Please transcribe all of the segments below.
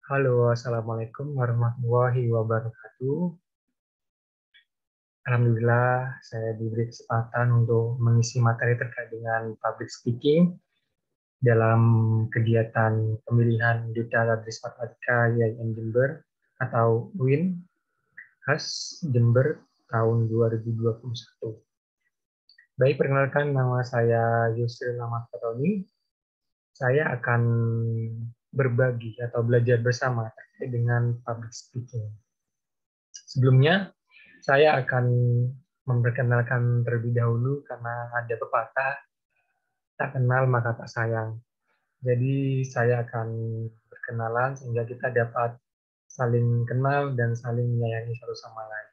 Halo, Assalamualaikum warahmatullahi wabarakatuh. Alhamdulillah, saya diberi kesempatan untuk mengisi materi terkait dengan public speaking dalam kegiatan pemilihan Duta Tadris Matematika YIN Jember atau UIN khas Jember tahun 2021. Baik, perkenalkan nama saya Yusril Ahmad Fatoni. Saya akan berbagi atau belajar bersama terkait dengan public speaking. Sebelumnya, saya akan memperkenalkan terlebih dahulu karena ada pepatah, tak kenal maka tak sayang. Jadi saya akan berkenalan sehingga kita dapat saling kenal dan saling menyayangi satu sama lain.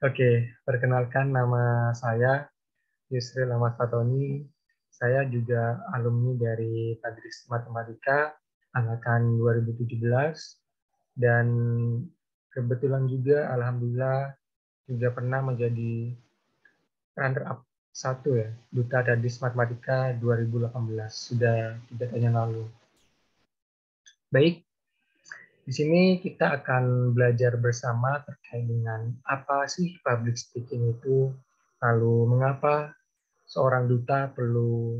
Oke, perkenalkan nama saya Yusril Ahmad Fatoni. Saya juga alumni dari Tadris Matematika angkatan 2017 dan kebetulan juga alhamdulillah juga pernah menjadi runner up satu ya, Duta Tadris Matematika 2018, sudah 3 tahun yang lalu. Baik, di sini kita akan belajar bersama terkait dengan apa sih public speaking itu, lalu mengapa seorang duta perlu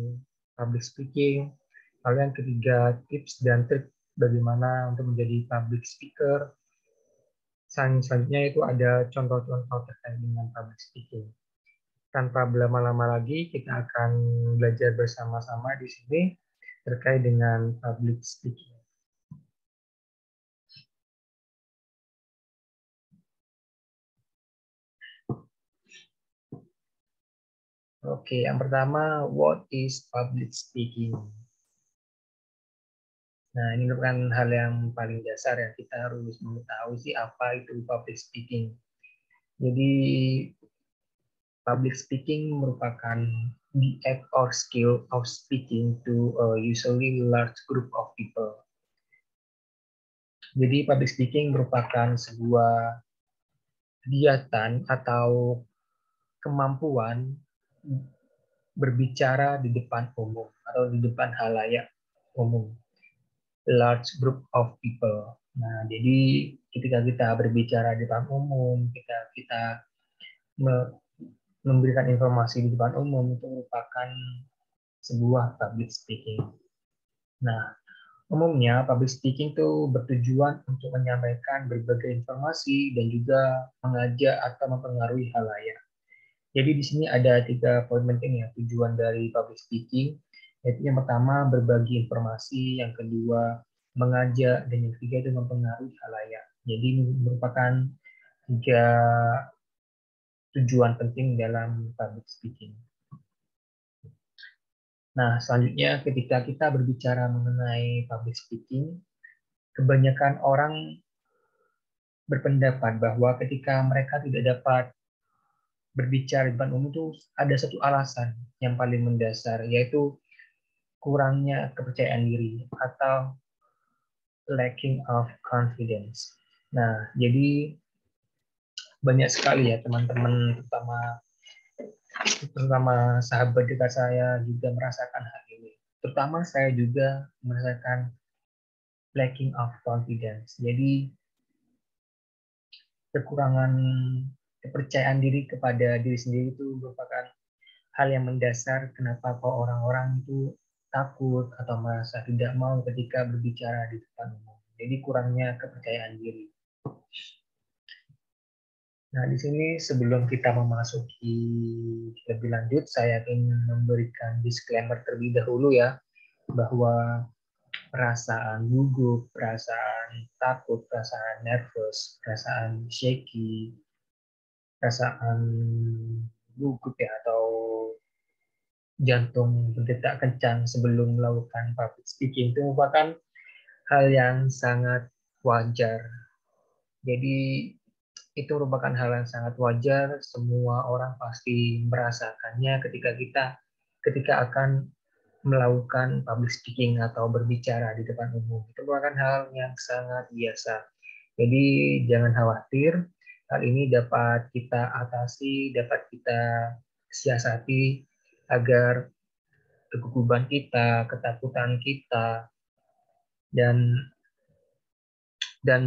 public speaking, lalu yang ketiga tips dan trik bagaimana untuk menjadi public speaker, selanjutnya itu ada contoh-contoh terkait dengan public speaking. Tanpa berlama-lama lagi, kita akan belajar bersama-sama di sini terkait dengan public speaking. Oke, yang pertama, what is public speaking? Nah, ini merupakan hal yang paling dasar ya, kita harus mengetahui sih apa itu public speaking. Jadi, public speaking merupakan the act or skill of speaking to a usually large group of people. Jadi, public speaking merupakan sebuah kegiatan atau kemampuan berbicara di depan umum atau di depan halayak umum, large group of people. Nah, jadi ketika kita berbicara di depan umum, kita memberikan informasi di depan umum itu merupakan sebuah public speaking. Nah, umumnya public speaking itu bertujuan untuk menyampaikan berbagai informasi dan juga mengajak atau mempengaruhi halayak. Jadi di sini ada 3 poin penting ya tujuan dari public speaking, yaitu yang pertama berbagi informasi, yang kedua mengajak, dan yang ketiga itu mempengaruhi halayak. Jadi ini merupakan 3 tujuan penting dalam public speaking. Nah, selanjutnya ketika kita berbicara mengenai public speaking, kebanyakan orang berpendapat bahwa ketika mereka tidak dapat berbicara di depan umum itu ada satu alasan yang paling mendasar, yaitu kurangnya kepercayaan diri atau lacking of confidence. Nah, jadi banyak sekali ya teman-teman, terutama sahabat dekat saya juga merasakan hal ini. Terutama saya juga merasakan lacking of confidence. Jadi kekurangan kepercayaan diri kepada diri sendiri itu merupakan hal yang mendasar kenapa kok orang-orang itu takut atau merasa tidak mau ketika berbicara di depan umum. Jadi kurangnya kepercayaan diri. Nah, di sini sebelum kita memasuki lebih lanjut, saya ingin memberikan disclaimer terlebih dahulu ya, bahwa perasaan gugup, perasaan takut, perasaan nervous, perasaan shaky, perasaan gugup ya atau jantung berdetak kencang sebelum melakukan public speaking itu merupakan hal yang sangat wajar. Jadi itu merupakan hal yang sangat wajar, semua orang pasti merasakannya ketika akan melakukan public speaking atau berbicara di depan umum. Itu merupakan hal yang sangat biasa. Jadi jangan khawatir, hal ini dapat kita atasi, dapat kita siasati agar kegugupan kita, ketakutan kita, dan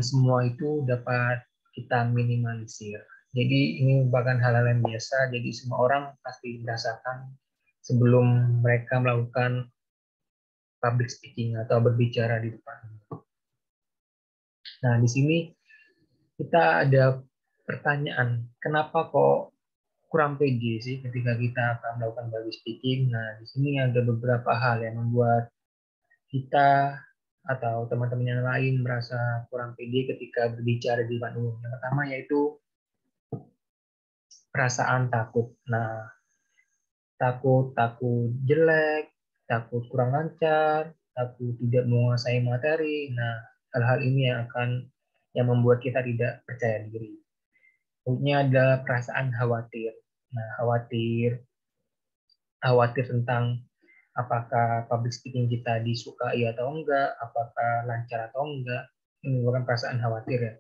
semua itu dapat kita minimalisir. Jadi ini merupakan hal-hal yang biasa, jadi semua orang pasti merasakan sebelum mereka melakukan public speaking atau berbicara di depan. Nah, di sini kita ada pertanyaan, kenapa kok kurang pede sih ketika kita akan melakukan public speaking? Nah, di sini ada beberapa hal yang membuat kita atau teman-teman yang lain merasa kurang pede ketika berbicara di depan umum. Yang pertama yaitu perasaan takut. Nah, takut jelek, takut kurang lancar, takut tidak menguasai materi. Nah, hal-hal ini yang membuat kita tidak percaya diri. Berikutnya adalah perasaan khawatir. Nah, khawatir tentang apakah public speaking kita disukai atau enggak, apakah lancar atau enggak. Ini merupakan perasaan khawatir ya.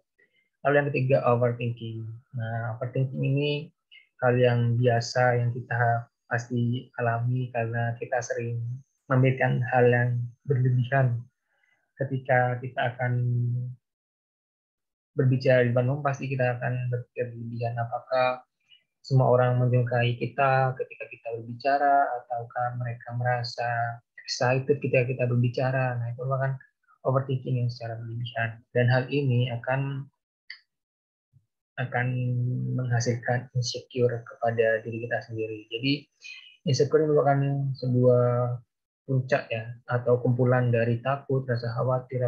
Lalu yang ketiga, overthinking. Nah, overthinking ini hal yang biasa yang kita pasti alami karena kita sering memikirkan hal yang berlebihan ketika kita akan berbicara di depan umum. Pasti kita akan berpikir berlebihan apakah semua orang menyukai kita ketika kita berbicara ataukah mereka merasa excited ketika kita berbicara. Nah, itu merupakan overthinking yang secara berlebihan dan hal ini akan menghasilkan insecure kepada diri kita sendiri. Jadi insecure merupakan sebuah puncak ya atau kumpulan dari takut, rasa khawatir,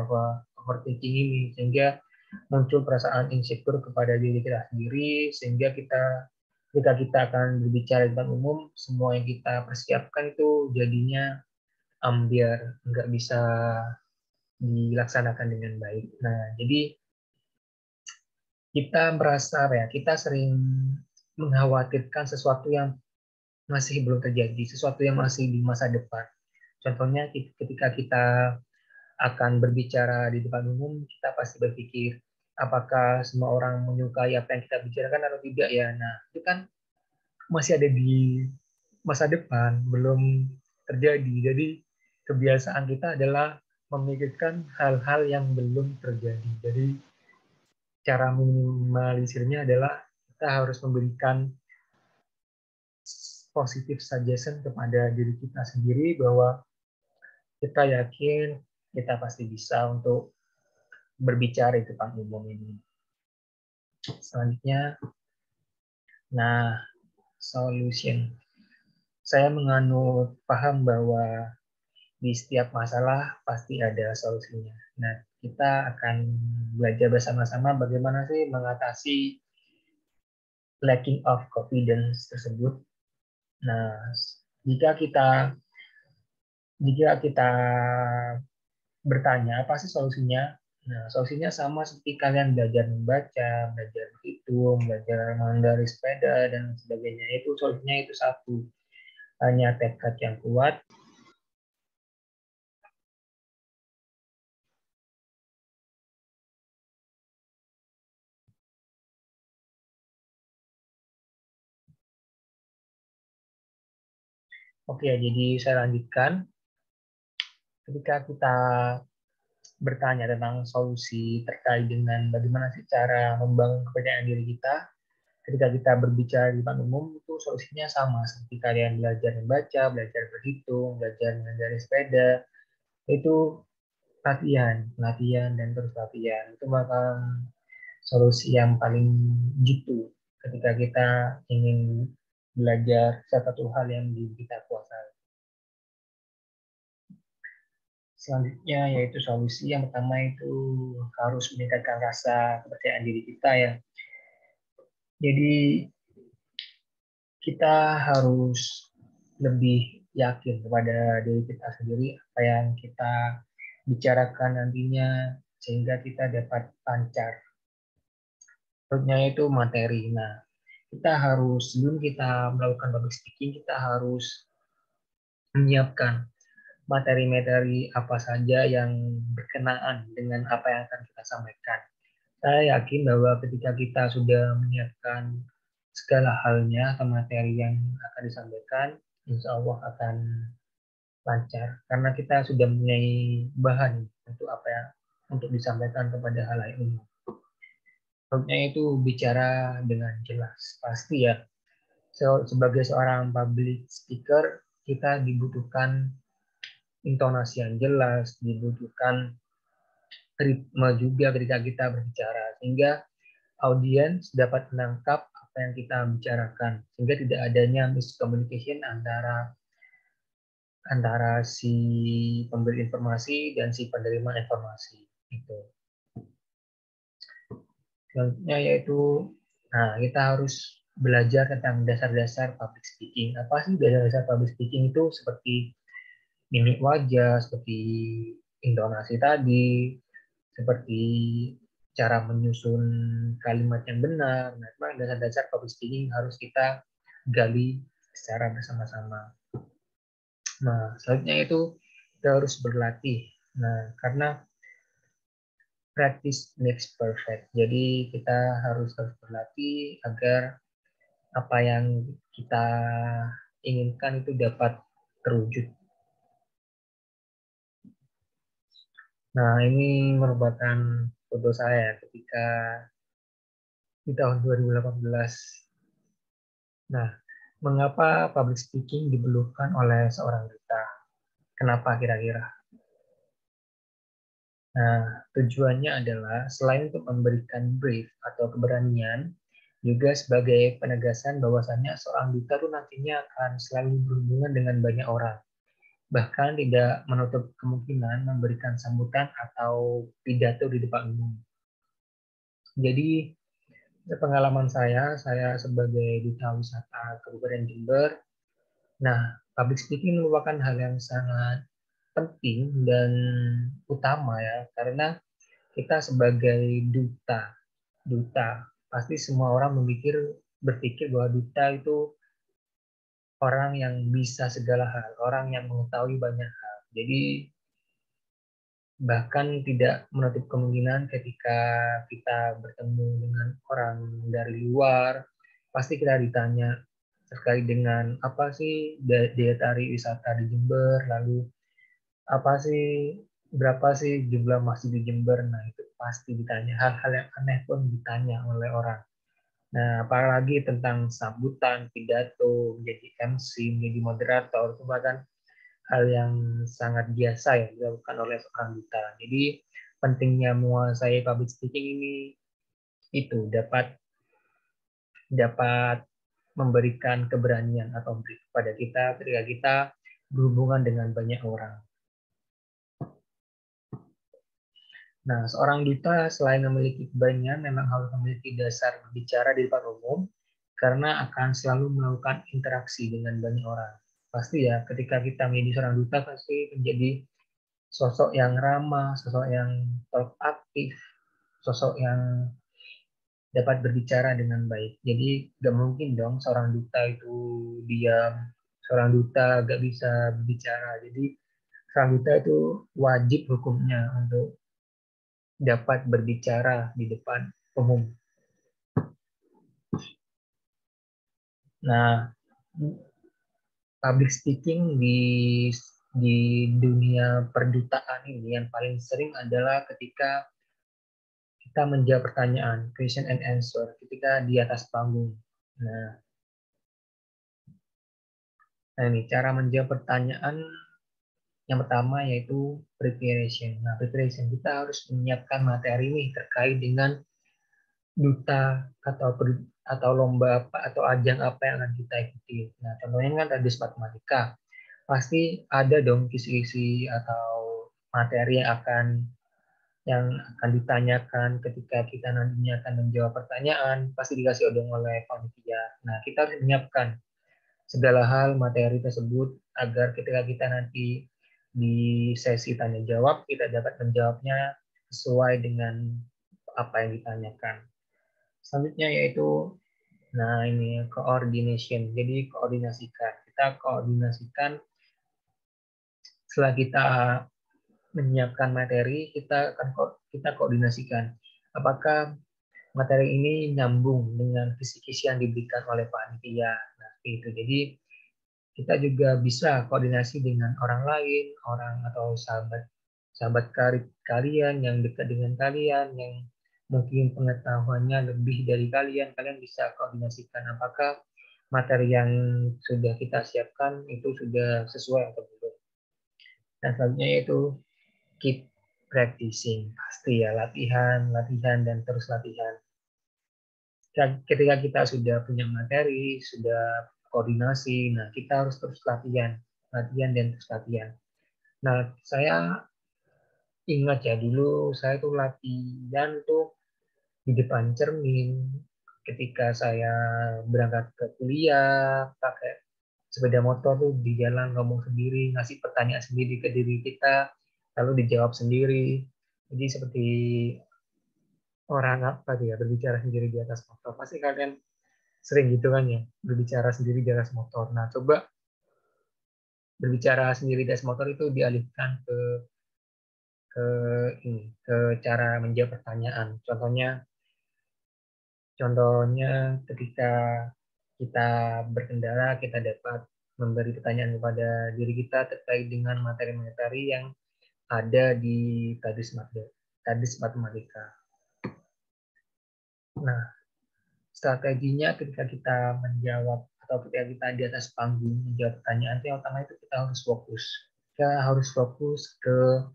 overthinking ini sehingga muncul perasaan insecure kepada diri kita sendiri sehingga ketika kita akan berbicara di depan umum semua yang kita persiapkan itu jadinya biar nggak bisa dilaksanakan dengan baik. Nah, jadi kita merasa ya, kita sering mengkhawatirkan sesuatu yang masih belum terjadi, sesuatu yang masih di masa depan. Contohnya ketika kita akan berbicara di depan umum, kita pasti berpikir apakah semua orang menyukai apa yang kita bicarakan atau tidak ya. Nah, itu kan masih ada di masa depan, belum terjadi. Jadi kebiasaan kita adalah memikirkan hal-hal yang belum terjadi. Jadi cara minimalisirnya adalah kita harus memberikan positive suggestion kepada diri kita sendiri bahwa kita yakin kita pasti bisa untuk berbicara di depan umum ini. Selanjutnya, nah, solution. Saya menganut paham bahwa di setiap masalah pasti ada solusinya. Nah, kita akan belajar bersama-sama bagaimana sih mengatasi lacking of confidence tersebut. Nah, jika kita bertanya apa sih solusinya? Nah, solusinya sama seperti kalian belajar membaca, belajar berhitung, belajar mengendarai sepeda dan sebagainya. Itu solusinya itu satu, hanya tekad yang kuat. Oke, jadi saya lanjutkan. Ketika kita bertanya tentang solusi terkait dengan bagaimana sih cara membangun kepercayaan diri kita, ketika kita berbicara di depan umum itu solusinya sama seperti kalian belajar membaca, belajar berhitung, belajar mengendarai sepeda, itu latihan dan terus latihan. Itu bakal solusi yang paling jitu ketika kita ingin belajar satu hal yang kita kuasai. Selanjutnya yaitu solusi yang pertama itu harus meningkatkan rasa kepercayaan diri kita ya. Jadi kita harus lebih yakin kepada diri kita sendiri apa yang kita bicarakan nantinya sehingga kita dapat lancar. Berikutnya itu materi. Nah, kita harus sebelum kita melakukan public speaking kita harus menyiapkan materi-materi apa saja yang berkenaan dengan apa yang akan kita sampaikan. Saya yakin bahwa ketika kita sudah menyiapkan segala halnya atau materi yang akan disampaikan, insya Allah akan lancar. Karena kita sudah mempunyai bahan untuk apa ya, untuk disampaikan kepada halayak umum. Maksudnya itu bicara dengan jelas, pasti ya. Sebagai seorang public speaker, kita dibutuhkan intonasi yang jelas, dibutuhkan ritme juga ketika kita berbicara, sehingga audiens dapat menangkap apa yang kita bicarakan, sehingga tidak adanya miscommunication antara si pemberi informasi dan si penerima informasi. Itu. Selanjutnya yaitu, nah kita harus belajar tentang dasar-dasar public speaking. Apa sih dasar-dasar public speaking itu? Seperti mimik wajah, seperti intonasi tadi, seperti cara menyusun kalimat yang benar. Nah, memang dasar-dasar public speaking harus kita gali secara bersama-sama. Nah, selanjutnya itu kita harus berlatih. Nah, karena practice makes perfect. Jadi kita harus berlatih agar apa yang kita inginkan itu dapat terwujud. Nah, ini merupakan foto saya ketika di tahun 2018. Nah, mengapa public speaking diperlukan oleh seorang duta? Kenapa kira-kira? Nah, tujuannya adalah selain untuk memberikan brief atau keberanian, juga sebagai penegasan bahwasannya seorang duta itu nantinya akan selalu berhubungan dengan banyak orang. Bahkan tidak menutup kemungkinan memberikan sambutan atau pidato di depan umum. Jadi, pengalaman saya sebagai duta wisata Kabupaten Jember, nah, public speaking merupakan hal yang sangat penting dan utama ya, karena kita sebagai duta pasti semua orang berpikir bahwa duta itu orang yang bisa segala hal, orang yang mengetahui banyak hal. Jadi bahkan tidak menutup kemungkinan ketika kita bertemu dengan orang dari luar, pasti kita ditanya terkait dengan apa sih daya tarik wisata di Jember, lalu apa sih berapa sih jumlah masjid di Jember. Nah, itu pasti ditanya, hal-hal yang aneh pun ditanya oleh orang. Nah, apalagi tentang sambutan, pidato, menjadi MC, menjadi moderator, itu bahkan hal yang sangat biasa ya dilakukan oleh seorang duta. Jadi pentingnya menguasai public speaking ini itu dapat memberikan keberanian atau kepada kita ketika kita berhubungan dengan banyak orang. Nah, seorang duta selain memiliki keberanian memang harus memiliki dasar berbicara di depan umum karena akan selalu melakukan interaksi dengan banyak orang. Pasti ya, ketika kita menjadi seorang duta pasti menjadi sosok yang ramah, sosok yang aktif, sosok yang dapat berbicara dengan baik. Jadi gak mungkin dong seorang duta itu diam, seorang duta gak bisa berbicara. Jadi seorang duta itu wajib hukumnya untuk dapat berbicara di depan umum. Nah, public speaking di dunia perdutaan ini yang paling sering adalah ketika kita menjawab pertanyaan, question and answer, ketika di atas panggung. Nah, ini cara menjawab pertanyaan yang pertama yaitu preparation. Nah, preparation kita harus menyiapkan materi nih terkait dengan duta atau lomba apa atau ajang apa yang akan kita ikuti. Nah, contohnya kan tadi matematika. Pasti ada dong kisi-kisi atau materi yang akan ditanyakan ketika kita nantinya akan menjawab pertanyaan, pasti dikasih dong oleh panitia. Nah, kita harus menyiapkan segala hal materi tersebut agar ketika kita nanti di sesi tanya jawab kita dapat menjawabnya sesuai dengan apa yang ditanyakan. Selanjutnya yaitu ini coordination. Jadi koordinasikan. Kita koordinasikan setelah kita menyiapkan materi, kita koordinasikan apakah materi ini nyambung dengan kisi-kisi yang diberikan oleh panitia. Nah, itu. Jadi kita juga bisa koordinasi dengan orang lain, orang atau sahabat sahabat karib kalian, yang dekat dengan kalian, yang mungkin pengetahuannya lebih dari kalian, kalian bisa koordinasikan apakah materi yang sudah kita siapkan itu sudah sesuai atau belum. Dan selanjutnya yaitu keep practicing. Pasti ya, latihan, latihan, dan terus latihan. Dan ketika kita sudah punya materi, sudah koordinasi, nah kita harus terus latihan, latihan dan terus latihan. Nah, saya ingat ya dulu saya tuh latihan tuh di depan cermin ketika saya berangkat ke kuliah, pakai sepeda motor tuh di jalan ngomong sendiri, ngasih pertanyaan sendiri ke diri kita, lalu dijawab sendiri. Jadi seperti orang apa tuh ya, berbicara sendiri di atas motor. Pasti kalian sering gitu kan ya, berbicara sendiri di atas motor. Nah, coba berbicara sendiri di atas motor itu dialihkan ke ke cara menjawab pertanyaan. Contohnya ketika kita berkendara, kita dapat memberi pertanyaan kepada diri kita terkait dengan materi-materi yang ada di tadis matematika. Nah, strateginya ketika kita menjawab atau ketika kita di atas panggung menjawab pertanyaan, yang utama itu kita harus fokus. Kita harus fokus ke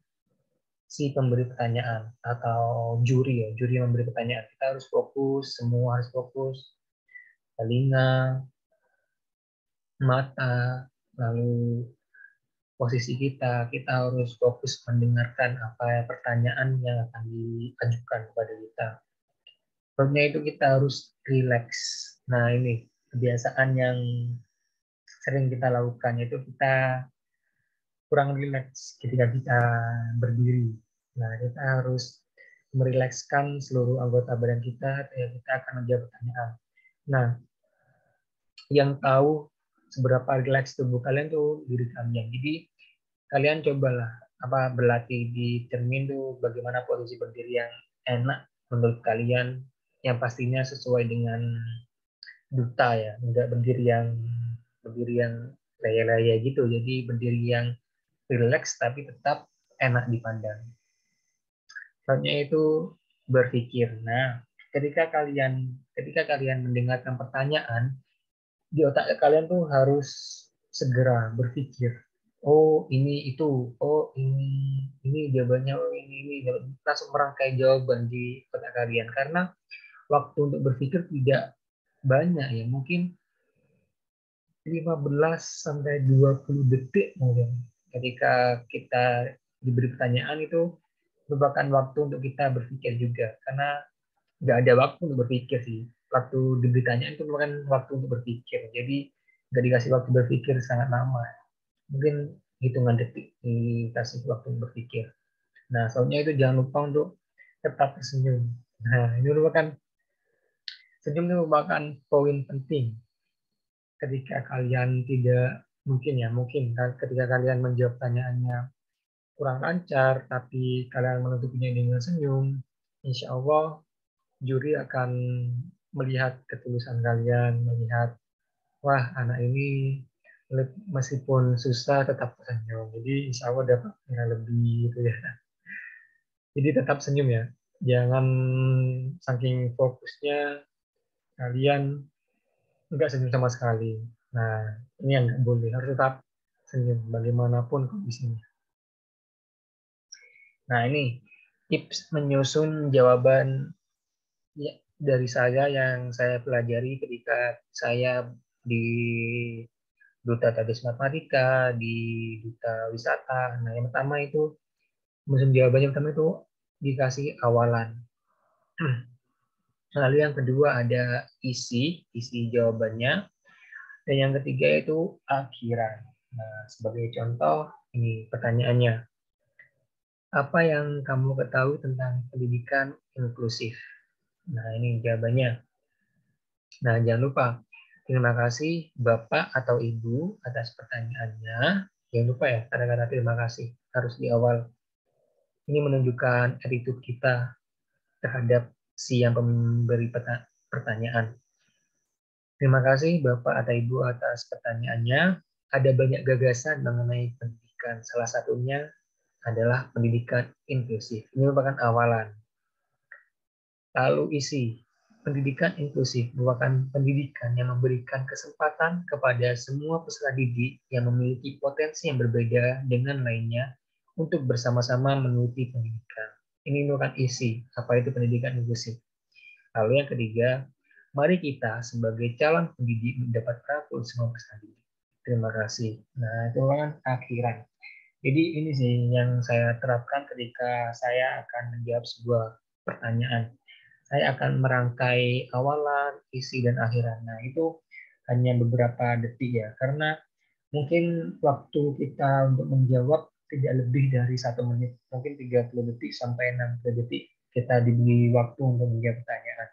si pemberi pertanyaan atau juri yang memberi pertanyaan. Kita harus fokus, semua harus fokus, telinga, mata, lalu posisi kita harus fokus mendengarkan apa pertanyaan yang akan diajukan kepada kita. Sebabnya itu kita harus rileks. Nah, ini kebiasaan yang sering kita lakukan, yaitu kita kurang rileks ketika kita berdiri. Nah, kita harus merilekskan seluruh anggota badan kita ketika kita akan menjawab pertanyaan. Nah, yang tahu seberapa rileks tubuh kalian tuh diri kalian. Jadi kalian cobalah berlatih di cermin tuh bagaimana posisi berdiri yang enak menurut kalian, yang pastinya sesuai dengan duta ya, enggak berdiri yang laya-laya gitu. Jadi berdiri yang rileks tapi tetap enak dipandang. Soalnya itu berpikir. Nah, ketika kalian mendengarkan pertanyaan, di otak kalian tuh harus segera berpikir. Oh, ini itu. Oh, ini jawabannya. Oh, ini. Langsung merangkai jawaban di otak kalian. Karena waktu untuk berpikir tidak banyak ya. Mungkin 15 sampai 20 detik mungkin. Ketika kita diberi pertanyaan itu merupakan waktu untuk kita berpikir juga. Karena nggak ada waktu untuk berpikir sih. Waktu diberi pertanyaan itu merupakan waktu untuk berpikir. Jadi nggak dikasih waktu berpikir sangat lama. Mungkin hitungan detik dikasih waktu untuk berpikir. Nah, soalnya itu jangan lupa untuk tetap tersenyum. Nah, ini merupakan senyum ini merupakan poin penting ketika kalian tidak mungkin ketika kalian menjawab pertanyaannya kurang lancar tapi kalian menutupinya dengan senyum, insya Allah juri akan melihat ketulusan kalian, melihat wah anak ini meskipun susah tetap senyum, jadi insya Allah dapat nilai lebih gitu ya. Jadi tetap senyum ya, jangan saking fokusnya kalian nggak senyum sama sekali. Nah, ini yang nggak boleh, harus tetap senyum bagaimanapun kondisinya. Nah, ini tips menyusun jawaban ya, dari saya yang saya pelajari ketika saya di Duta Tadis Matematika, di Duta Wisata. Nah, yang pertama itu menyusun jawabannya pertama itu dikasih awalan. Lalu yang kedua ada isi jawabannya. Dan yang ketiga itu akhiran. Nah, sebagai contoh, ini pertanyaannya. Apa yang kamu ketahui tentang pendidikan inklusif? Nah, ini jawabannya. Nah, jangan lupa. Terima kasih Bapak atau Ibu atas pertanyaannya. Jangan lupa ya, kata-kata terima kasih harus di awal. Ini menunjukkan attitude kita terhadap si yang memberi pertanyaan. Terima kasih Bapak atau Ibu atas pertanyaannya. Ada banyak gagasan mengenai pendidikan. Salah satunya adalah pendidikan inklusif. Ini merupakan awalan. Lalu isi. Pendidikan inklusif merupakan pendidikan yang memberikan kesempatan kepada semua peserta didik yang memiliki potensi yang berbeda dengan lainnya untuk bersama-sama mengikuti pendidikan. Ini merupakan isi. Apa itu pendidikan inklusif? Lalu yang ketiga, mari kita sebagai calon pendidik mendapat rangkul semua peserta didik. Terima kasih. Nah, itu kan akhiran. Jadi ini sih yang saya terapkan ketika saya akan menjawab sebuah pertanyaan. Saya akan merangkai awalan, isi, dan akhiran. Nah, itu hanya beberapa detik ya, karena mungkin waktu kita untuk menjawab tidak lebih dari 1 menit, mungkin 30 detik sampai 60 detik kita diberi waktu untuk menjawab pertanyaan.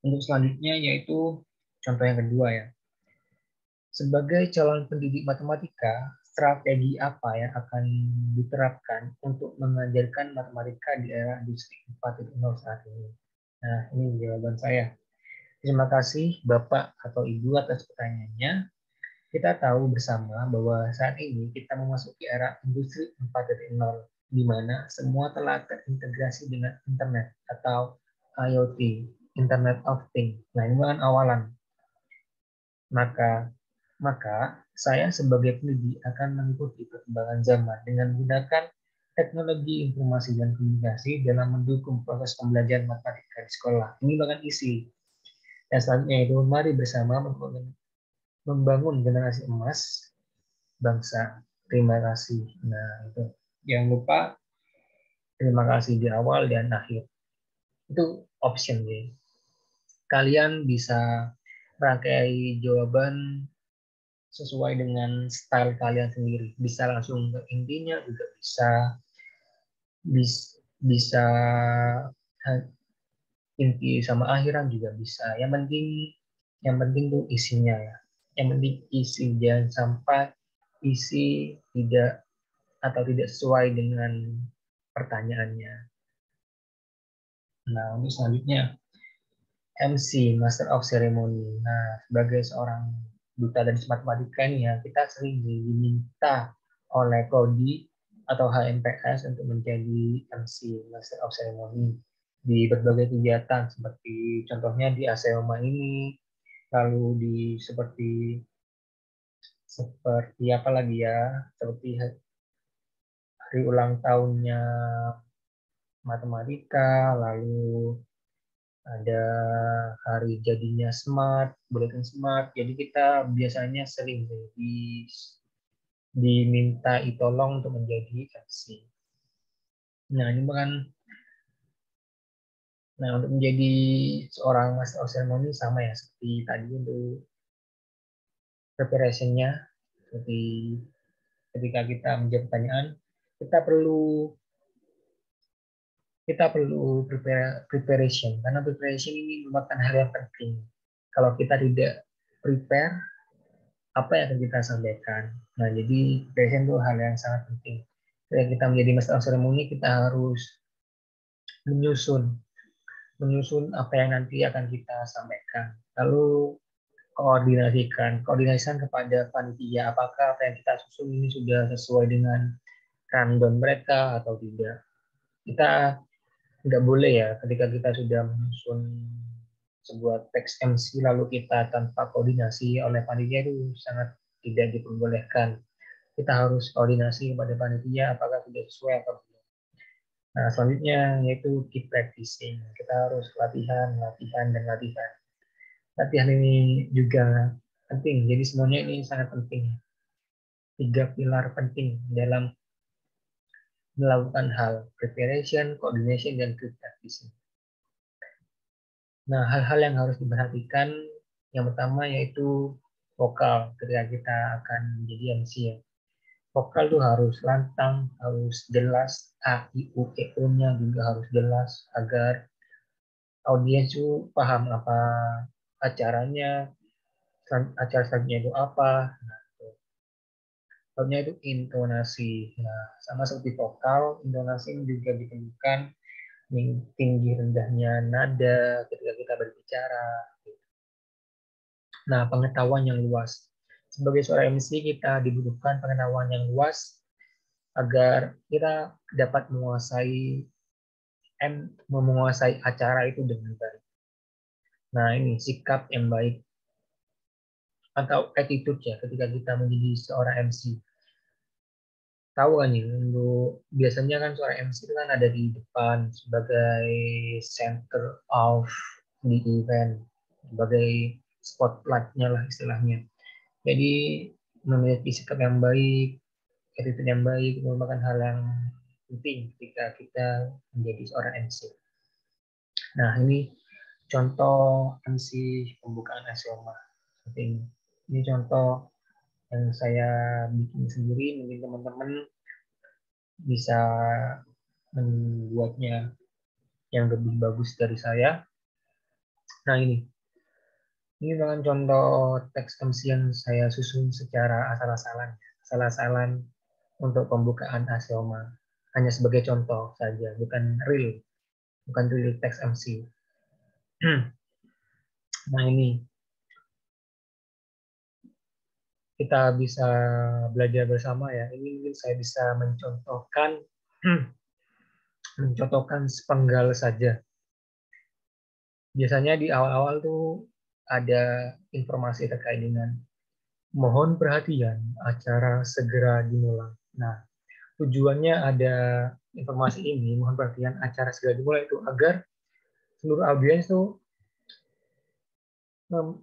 Untuk selanjutnya yaitu contoh yang kedua ya. Sebagai calon pendidik matematika, strategi apa yang akan diterapkan untuk mengajarkan matematika di era industri 4.0 saat ini? Nah, ini jawaban saya. Terima kasih Bapak atau Ibu atas pertanyaannya. Kita tahu bersama bahwa saat ini kita memasuki era industri 4.0 di mana semua telah terintegrasi dengan internet atau IoT, Internet of Things. Nah, ini kan awalan. Maka saya sebagai pendidik akan mengikuti perkembangan zaman dengan menggunakan teknologi informasi dan komunikasi dalam mendukung proses pembelajaran matematika di sekolah. Ini bahkan isi. Dan selanjutnya itu mari bersama membangun generasi emas bangsa. Terima kasih. Nah, itu. Jangan lupa terima kasih di awal dan akhir. Itu option ya. Kalian bisa rangkai jawaban sesuai dengan style kalian sendiri. Bisa langsung ke intinya juga bisa, bisa inti sama akhiran juga bisa. Yang penting tuh isinya ya. Yang penting isi, jangan sampai isi tidak sesuai dengan pertanyaannya. Nah, untuk selanjutnya MC, Master of Ceremony. Nah, sebagai seorang duta dan matematika ini ya, kita sering diminta oleh Prodi atau HMPS untuk menjadi MC, Master of Ceremony di berbagai kegiatan seperti contohnya di ASEOMA ini, lalu di seperti apa lagi ya, seperti hari ulang tahunnya matematika, lalu ada hari jadinya Smart, Bulletin Smart. Jadi kita biasanya sering diminta tolong untuk menjadi MC. Nah, ini kan untuk menjadi seorang Master of Ceremony sama ya seperti tadi untuk preparation-nya, seperti ketika kita menjawab pertanyaan, kita perlu preparation karena preparation ini merupakan hal yang penting. Kalau kita tidak prepare, apa yang akan kita sampaikan? Nah, jadi preparation itu hal yang sangat penting. Ketika kita menjadi master of ceremony, kita harus menyusun apa yang nanti akan kita sampaikan. Lalu koordinasikan kepada panitia, apakah apa yang kita susun ini sudah sesuai dengan rundown mereka atau tidak. Kita nggak boleh ya ketika kita sudah menyusun sebuah teks MC lalu kita tanpa koordinasi oleh panitia itu sangat tidak diperbolehkan. Kita harus koordinasi kepada panitia apakah sudah sesuai atau tidak. Nah, selanjutnya yaitu keep practicing. Kita harus latihan, dan latihan. Latihan ini juga penting. Jadi semuanya ini sangat penting. 3 pilar penting dalam melakukan hal: preparation, coordination, dan keep practicing. Nah, hal-hal yang harus diperhatikan yang pertama yaitu vokal ketika kita akan menjadi MC ya. Vokal itu harus lantang, harus jelas, A, I, U, E, O-nya juga harus jelas agar audiens itu paham apa acaranya, acara selanjutnya itu apa. Nah, selanjutnya itu intonasi. Nah, sama seperti vokal, intonasi juga ditentukan tinggi rendahnya nada ketika kita berbicara. Nah, pengetahuan yang luas. Sebagai seorang MC, kita dibutuhkan pengetahuan yang luas agar kita dapat menguasai acara itu dengan baik. Nah, ini sikap yang baik atau attitude ya ketika kita menjadi seorang MC. Tahu kan ya, biasanya kan seorang MC itu kan ada di depan sebagai center of the event, sebagai spotlight-nya lah istilahnya. Jadi memiliki sikap yang baik, attitude yang baik merupakan hal yang penting ketika kita menjadi seorang MC. Nah, ini contoh MC pembukaan Asioma. Ini contoh yang saya bikin sendiri, mungkin teman-teman bisa membuatnya yang lebih bagus dari saya. Nah, ini merupakan contoh teks MC yang saya susun secara asal-asalan untuk pembukaan Asioma. Hanya sebagai contoh saja, bukan real teks MC. Nah, ini kita bisa belajar bersama ya. Ini mungkin saya bisa mencontohkan sepenggal saja. Biasanya di awal-awal tuh ada informasi terkait dengan mohon perhatian, acara segera dimulai. Nah, tujuannya ada informasi ini, mohon perhatian, acara segera dimulai itu agar seluruh audiens tuh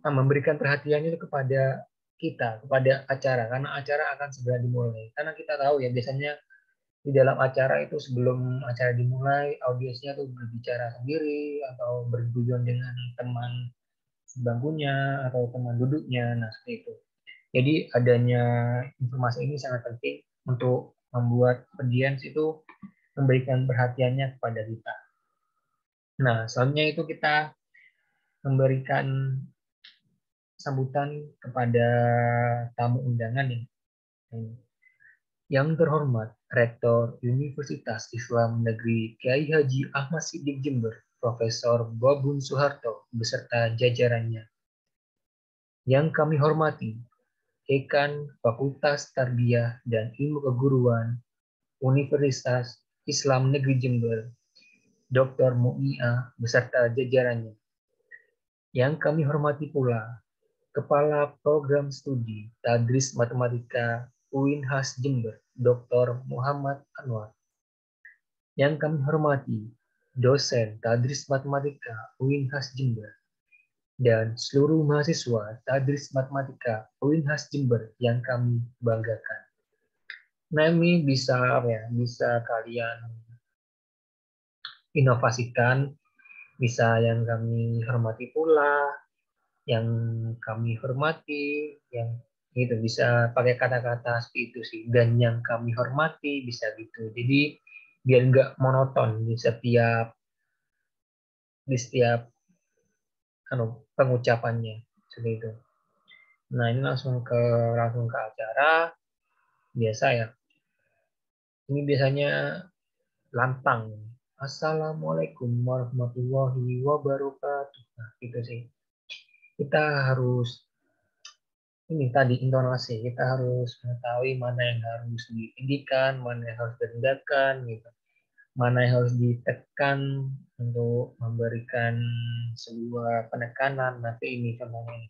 memberikan perhatiannya itu kepada kita, kepada acara, karena acara akan segera dimulai. Karena kita tahu ya, biasanya di dalam acara itu sebelum acara dimulai, audiensnya tuh berbicara sendiri atau berguyon dengan teman sebangkunya atau teman duduknya, nah seperti itu. Jadi adanya informasi ini sangat penting untuk membuat audiens itu memberikan perhatiannya kepada kita. Nah, selanjutnya itu kita memberikan sambutan kepada tamu undangan ya. Yang terhormat Rektor Universitas Islam Negeri Kiai Haji Ahmad Siddiq Jember, Profesor Bobun Soeharto beserta jajarannya. Yang kami hormati Dekan Fakultas Tarbiyah dan Ilmu Keguruan Universitas Islam Negeri Jember, Dr. Mu'ia beserta jajarannya. Yang kami hormati pula Kepala Program Studi Tadris Matematika UINHAS Jember, Dr. Muhammad Anwar. Yang kami hormati dosen Tadris Matematika UINHAS Jember dan seluruh mahasiswa Tadris Matematika UINHAS Jember yang kami banggakan. Nah, ini bisa kalian inovasikan, bisa yang kami hormati pula, yang kami hormati, yang itu bisa pakai kata-kata seperti itu sih, dan yang kami hormati bisa gitu. Jadi biar nggak monoton di setiap pengucapannya seperti itu. Nah, ini langsung ke acara biasa ya. Ini biasanya lantang. Assalamualaikum warahmatullahi wabarakatuh. Nah, gitu sih. Kita harus ini tadi intonasi, kita harus mengetahui mana yang harus ditinggikan, mana yang harus direndahkan, gitu. Mana yang harus ditekan untuk memberikan sebuah penekanan. Nanti ini contohnya.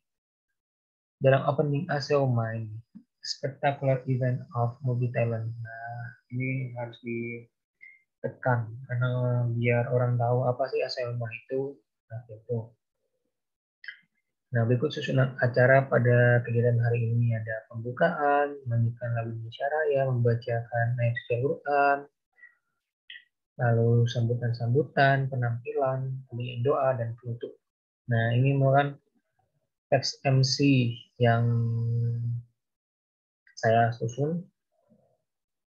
Dalam opening Asioma ini, spectacular event of multi talent. Nah, ini harus ditekan karena biar orang tahu apa sih Asioma itu. Nah, itu. Nah, berikut susunan acara pada kegiatan hari ini ada pembukaan, menyanyikan lagu Indonesia Raya, membacakan ayat suci Al-Quran, lalu sambutan-sambutan, penampilan, kemudian doa, dan penutup. Nah, ini merupakan teks MC yang saya susun.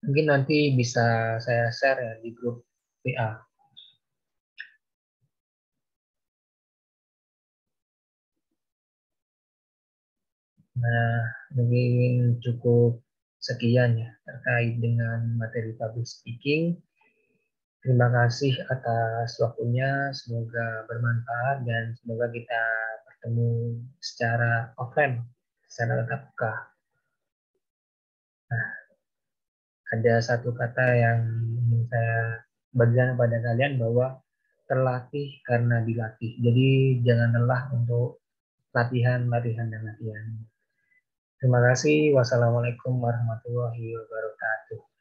Mungkin nanti bisa saya share ya di grup WA. Nah, mungkin cukup sekian ya terkait dengan materi public speaking. Terima kasih atas waktunya, semoga bermanfaat dan semoga kita bertemu secara offline, secara tatap muka. Nah, ada satu kata yang ingin saya bagikan kepada kalian bahwa terlatih karena dilatih. Jadi jangan lelah untuk latihan, latihan, dan latihan. Terima kasih. Wassalamualaikum warahmatullahi wabarakatuh.